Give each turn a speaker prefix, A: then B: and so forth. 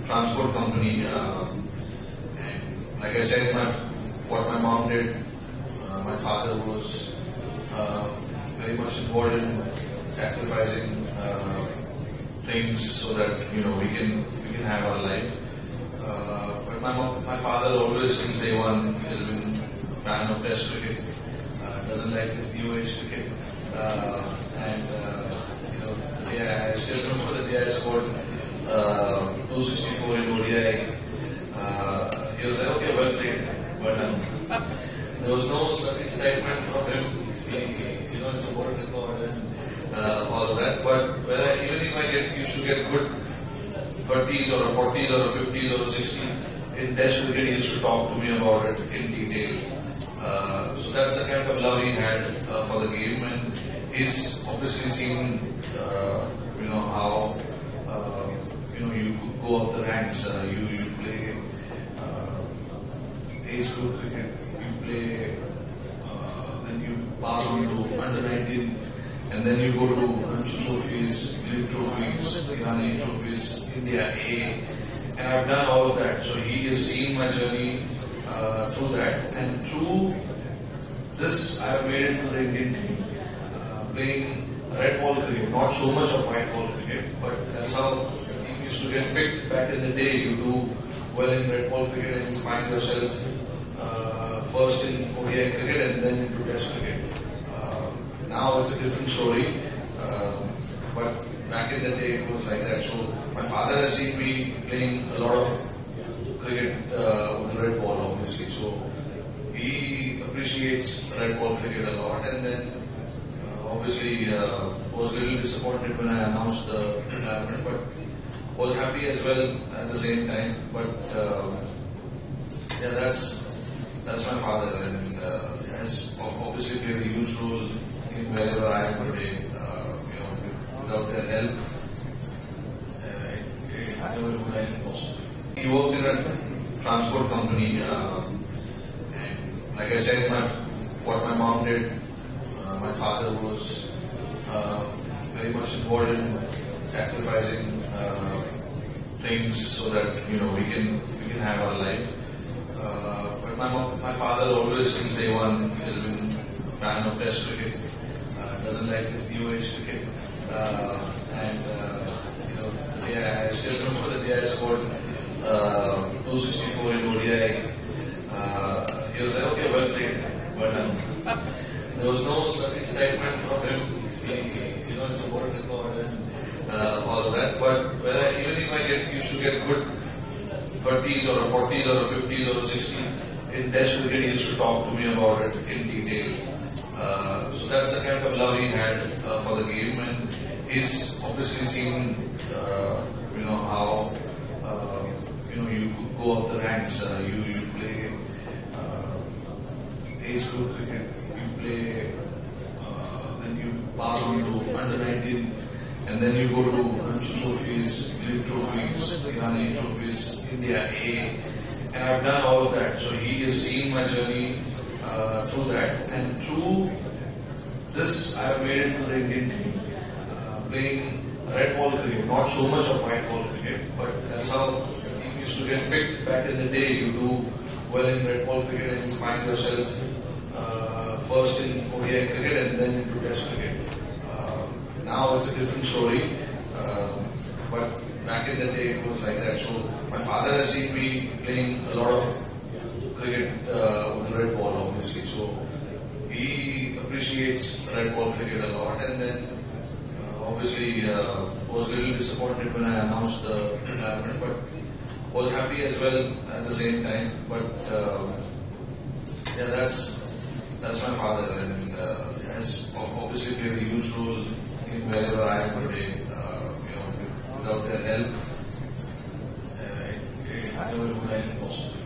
A: transport company, and like I said, what my mom did, my father was very much involved in sacrificing things so that we can have our life. But my father always since day one has been a fan of Test cricket. Doesn't like this new age cricket, and I still remember the day I scored 264 in ODI. He was like, okay, well played, but there was no such excitement from him. It's a world record and all of that. But even if I used to get good 30s or a 40s or a 50s or a 60s in Test cricket, he used to talk to me about it in detail. So that's the kind of love he had for the game, and he's obviously seen how you go up the ranks. You play age group cricket, you play, then you pass on to under 19, and then you go to Ranji trophies, League trophies, Irani trophies, India A, and I've done all of that. So he has seen my journey through that, and through this I have made it to the Indian team, playing red ball cricket, not so much of white ball cricket, but that's how the team used to get picked back in the day. You do well in red ball cricket and you find yourself first in ODI cricket and then into Test cricket. Now it's a different story, but back in the day it was like that. So my father has seen me playing a lot of cricket with red ball, obviously. So he appreciates red ball cricket a lot, and then obviously was a little disappointed when I announced the retirement, but was happy as well at the same time. But that's my father, and has obviously played a huge role in wherever I am today. Without their help, it never would have been possible. He worked in a transport company, and like I said, what my mom did, my father was very much involved in sacrificing things so that we can have our life. But my father always since day one has been a fan of Test cricket. Doesn't like this new age cricket, and I still remember the day I scored 264 in ODI. He was like, okay, well played, but there was no such excitement from him. It's a world record and all of that. But even if I used to get good 30s or a 40s or a 50s or a 60s in Test cricket, he used to talk to me about it in detail. So that's the kind of love he had for the game, and he's obviously seen how you go up the ranks. You play age group cricket, you play, then you pass on to under 19, and then you go to Ranji trophies, League trophies, Irani trophies, India A, and I've done all of that. So he has seen my journey through that, and through this I have made it to the Indian team, playing red ball cricket, not so much of white ball cricket, but that's how the team used to get picked back in the day. You do well in red ball cricket and you find yourself first in ODI cricket and then into Test cricket. Now it's a different story, but back in the day it was like that. So my father has seen me playing a lot of cricket with red ball, obviously. So he appreciates red ball cricket a lot, and then obviously was a little disappointed when I announced the retirement, but was happy as well at the same time. But that's my father, and has obviously played a huge role in wherever I am today. Without their help, it never would have been possible.